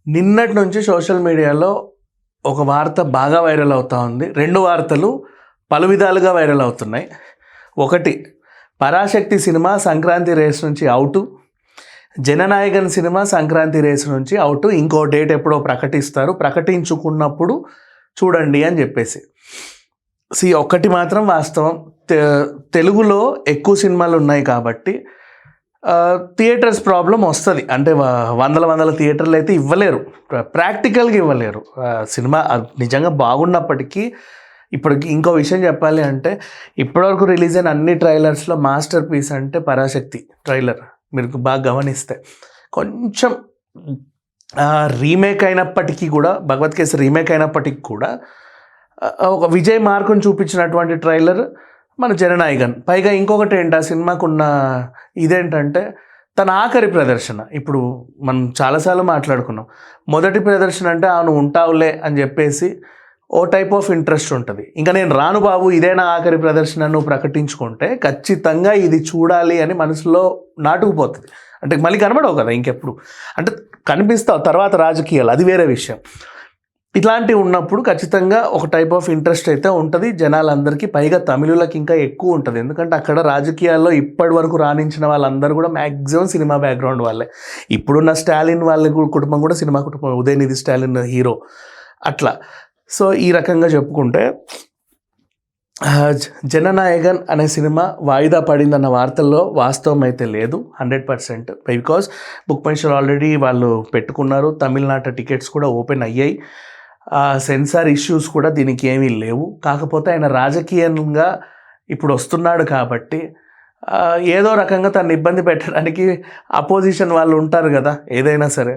నిన్నటి నుంచి సోషల్ మీడియాలో ఒక వార్త బాగా వైరల్ అవుతూ ఉంది. 2 వార్తలు పలు విధాలుగా వైరల్ అవుతున్నాయి. ఒకటి, పరాశక్తి సినిమా సంక్రాంతి రేస్ నుంచి out, Jananayagan cinema Sankranti race నుంచి అవుటు, ఇంకో డేట్ ఎప్పుడో ప్రకటిస్తారు, ప్రకటించుకున్నప్పుడు చూడండి అని చెప్పేసి. ఒకటి మాత్రం వాస్తవం, తెలుగులో ఎక్కువ సినిమాలు ఉన్నాయి కాబట్టి థియేటర్స్ ప్రాబ్లం వస్తుంది. అంటే వందల థియేటర్లు అయితే ఇవ్వలేరు, ప్రాక్టికల్గా ఇవ్వలేరు. సినిమా నిజంగా బాగున్నప్పటికీ. ఇప్పటికి ఇంకో విషయం చెప్పాలి అంటే, ఇప్పటివరకు రిలీజ్ అయిన అన్ని ట్రైలర్స్లో మాస్టర్ పీస్ అంటే పరాశక్తి ట్రైలర్. మీరు బాగా గమనిస్తే కొంచెం రీమేక్ అయినప్పటికీ కూడా, భగవత్ కేసరి రీమేక్ అయినప్పటికీ కూడా ఒక విజయ్ మార్కుని చూపించినటువంటి ట్రైలర్ మన జననాయకన్. పైగా ఇంకొకటి ఏంటి, ఆ సినిమాకున్న ఇదేంటంటే తన ఆఖరి ప్రదర్శన. ఇప్పుడు మనం చాలాసార్లు మాట్లాడుకున్నాం, మొదటి ప్రదర్శన అంటే నువ్వు ఉంటావులే అని చెప్పేసి ఓ టైప్ ఆఫ్ ఇంట్రెస్ట్ ఉంటుంది. ఇంకా నేను రాను బాబు, ఇదే నా ఆఖరి ప్రదర్శన నువ్వు ప్రకటించుకుంటే ఖచ్చితంగా ఇది చూడాలి అని మనసులో నాటుకుపోతుంది. అంటే మళ్ళీ కనబడవు కదా ఇంకెప్పుడు, అంటే కనిపిస్తావు తర్వాత రాజకీయాలు, అది వేరే విషయం. ఇట్లాంటివి ఉన్నప్పుడు ఖచ్చితంగా ఒక టైప్ ఆఫ్ ఇంట్రెస్ట్ అయితే ఉంటుంది జనాలందరికీ. పైగా తమిళులకి ఇంకా ఎక్కువ ఉంటుంది, ఎందుకంటే అక్కడ రాజకీయాల్లో ఇప్పటి వరకు రాణించిన వాళ్ళందరూ కూడా మ్యాక్సిమం సినిమా బ్యాక్గ్రౌండ్ వాళ్ళే. ఇప్పుడున్న స్టాలిన్ వాళ్ళ కుటుంబం కూడా సినిమా కుటుంబం, ఉదయనిధి స్టాలిన్ హీరో అట్లా. సో ఈ రకంగా చెప్పుకుంటే జననాయకన్ అనే సినిమా వాయిదా పడిందన్న వార్తల్లో వాస్తవం అయితే లేదు 100%. Because book my show already వాళ్ళు పెట్టుకున్నారు, తమిళనాట టికెట్స్ కూడా ఓపెన్ అయ్యాయి, సెన్సార్ ఇష్యూస్ కూడా దీనికి ఏమీ లేవు. కాకపోతే ఆయన రాజకీయంగా ఇప్పుడు వస్తున్నాడు కాబట్టి ఏదో రకంగా తను ఇబ్బంది పెట్టడానికి అపోజిషన్ వాళ్ళు ఉంటారు కదా, ఏదైనా సరే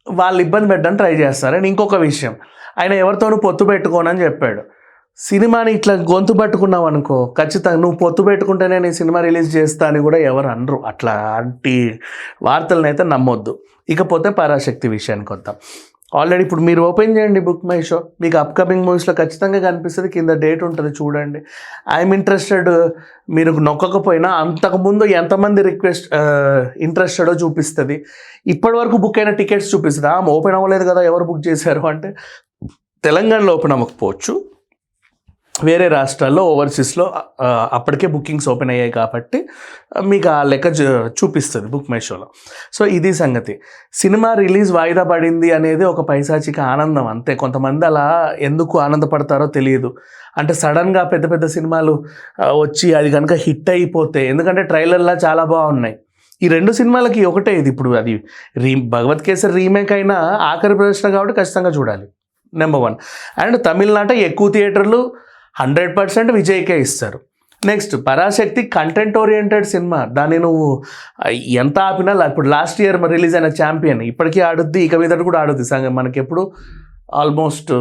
వాళ్ళు ఇబ్బంది పెట్టడానికి ట్రై చేస్తారని. ఇంకొక విషయం, ఆయన ఎవరితోనూ పొత్తు పెట్టుకోనని చెప్పాడు. సినిమాని ఇట్లా గొంతు పట్టుకున్నావు అనుకో, ఖచ్చితంగా నువ్వు పొత్తు పెట్టుకుంటేనే నీ సినిమా రిలీజ్ చేస్తా అని కూడా ఎవరు అనరు. అట్లాంటి వార్తలను అయితే నమ్మొద్దు. ఇకపోతే పరాశక్తి విషయానికి వద్దాం. ఆల్రెడీ ఇప్పుడు మీరు ఓపెన్ చేయండి బుక్ మై షో, మీకు అప్కమింగ్ మూవీస్లో ఖచ్చితంగా కనిపిస్తుంది, కింద డేట్ ఉంటుంది చూడండి. ఐఎమ్ ఇంట్రెస్టెడ్ మీరు నొక్కకపోయినా అంతకుముందు ఎంతమంది ఇంట్రెస్టెడో చూపిస్తుంది. ఇప్పటివరకు బుక్ అయిన టికెట్స్ చూపిస్తుంది. ఓపెన్ అవ్వలేదు కదా, ఎవరు బుక్ చేశారు అంటే తెలంగాణలో ఓపెన్ అవ్వకపోవచ్చు, వేరే రాష్ట్రాల్లో ఓవర్సీస్లో అప్పటికే బుకింగ్స్ ఓపెన్ అయ్యాయి కాబట్టి మీకు ఆ లెక్క చూపిస్తుంది బుక్ మై షోలో. సో ఇది సంగతి. సినిమా రిలీజ్ వాయిదా పడింది అనేది ఒక పైశాచిక ఆనందం అంతే. కొంతమంది అలా ఎందుకు ఆనందపడతారో తెలియదు. అంటే సడన్గా పెద్ద పెద్ద సినిమాలు వచ్చి అది కనుక హిట్ అయిపోతే, ఎందుకంటే ట్రైలర్లా చాలా బాగున్నాయి. ఈ 2 సినిమాలకి ఒకటే ఇది. ఇప్పుడు అది భగవత్ కేసరి రీమేక్ అయినా ఆఖరి ప్రదర్శన కాబట్టి ఖచ్చితంగా చూడాలి, నెంబర్ 1. అండ్ తమిళనాట ఎక్కువ థియేటర్లు 100% విజయ్కే ఇస్తారు. Next, Parashakti content oriented cinema, దాన్ని నువ్వు ఎంత ఆపినా, ఇప్పుడు లాస్ట్ ఇయర్ రిలీజ్ అయిన ఛాంపియన్ ఇప్పటికీ ఆడుద్ది, ఇక మీద కూడా ఆడుద్ది. మనకి ఎప్పుడు ఆల్మోస్ట్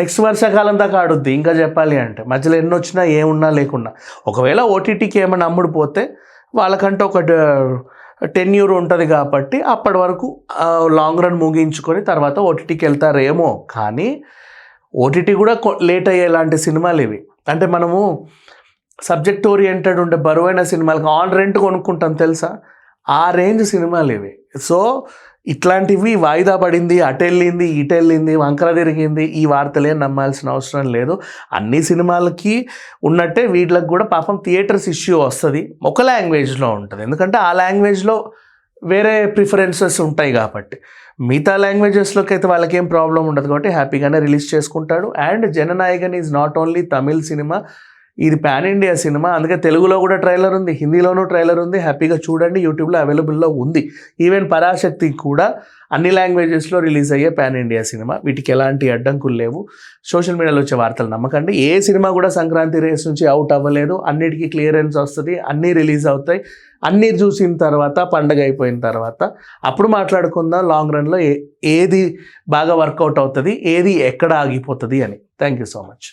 నెక్స్ట్ వర్షాకాలం దాకా ఆడుద్ది. ఇంకా చెప్పాలి అంటే మధ్యలో ఎన్ని వచ్చినా ఏమున్నా లేకున్నా, ఒకవేళ ఓటీటీకి ఏమైనా అమ్ముడు పోతే వాళ్ళకంటే ఒక టెన్యూర్ ఉంటుంది కాబట్టి అప్పటి వరకు లాంగ్ రన్ ముగించుకొని తర్వాత ఓటీటీకి వెళ్తారేమో. కానీ ఓటీటీ కూడా లేట్ అయ్యేలాంటి సినిమాలు ఇవి. అంటే మనము సబ్జెక్ట్ ఓరియంటెడ్ ఉండే బరువైన సినిమాలకు ఆన్ రెంట్ కొనుక్కుంటాం తెలుసా, ఆ రేంజ్ సినిమాలు ఇవి. సో ఇట్లాంటివి వాయిదా పడింది, అటెళ్ళింది, ఇటెళ్ళింది, వంకర తిరిగింది, ఈ వార్తలే నమ్మాల్సిన అవసరం లేదు. అన్ని సినిమాలకి ఉన్నట్టే వీటికి కూడా పాపం థియేటర్స్ ఇష్యూ వస్తుంది. ఒక లాంగ్వేజ్లో ఉంటుంది, ఎందుకంటే ఆ లాంగ్వేజ్లో వేరే ప్రిఫరెన్సెస్ ఉంటాయి కాబట్టి. మిగతా లాంగ్వేజెస్లోకి అయితే వాళ్ళకి ఏం ప్రాబ్లం ఉండదు కాబట్టి హ్యాపీగానే రిలీజ్ చేసుకుంటాడు. And Jana Nayagan is not only Tamil cinema, ఇది పాన్ ఇండియా సినిమా. అందుకే తెలుగులో కూడా ట్రైలర్ ఉంది, హిందీలోనూ ట్రైలర్ ఉంది, హ్యాపీగా చూడండి, యూట్యూబ్లో అవైలబుల్లో ఉంది. ఈవెన్ పరాశక్తి కూడా అన్ని లాంగ్వేజెస్లో రిలీజ్ అయ్యే పాన్ ఇండియా సినిమా, వీటికి ఎలాంటి అడ్డంకులు లేవు. సోషల్ మీడియాలో వచ్చే వార్తలు నమ్మకండి. ఏ సినిమా కూడా సంక్రాంతి రేస్ నుంచి అవుట్ అవ్వలేదు, అన్నిటికీ క్లియరెన్స్ వస్తుంది, అన్నీ రిలీజ్ అవుతాయి. అన్నీ చూసిన తర్వాత, పండగ అయిపోయిన తర్వాత అప్పుడు మాట్లాడుకుందాం లాంగ్ రన్లో ఏది బాగా వర్కౌట్ అవుతుంది, ఏది ఎక్కడ ఆగిపోతుంది అని. Thank you so much.